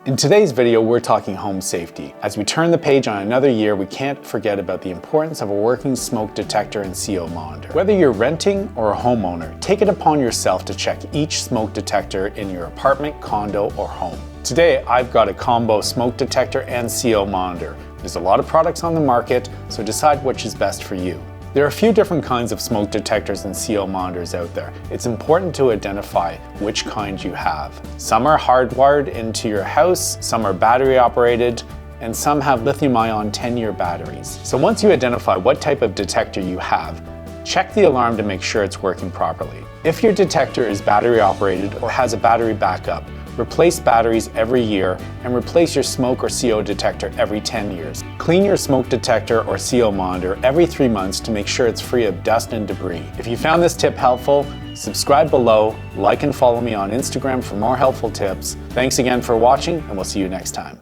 In today's video, we're talking home safety. As we turn the page on another year, we can't forget about the importance of a working smoke detector and CO monitor. Whether you're renting or a homeowner, take it upon yourself to check each smoke detector in your apartment, condo, or home. Today, I've got a combo smoke detector and CO monitor. There's a lot of products on the market, so decide which is best for you. There are a few different kinds of smoke detectors and CO monitors out there. It's important to identify which kind you have. Some are hardwired into your house, some are battery operated, and some have lithium-ion 10-year batteries. So once you identify what type of detector you have, check the alarm to make sure it's working properly. If your detector is battery operated or has a battery backup, replace batteries every year and replace your smoke or CO detector every 10 years. Clean your smoke detector or CO monitor every 3 months to make sure it's free of dust and debris. If you found this tip helpful, subscribe below, like and follow me on Instagram for more helpful tips. Thanks again for watching, and we'll see you next time.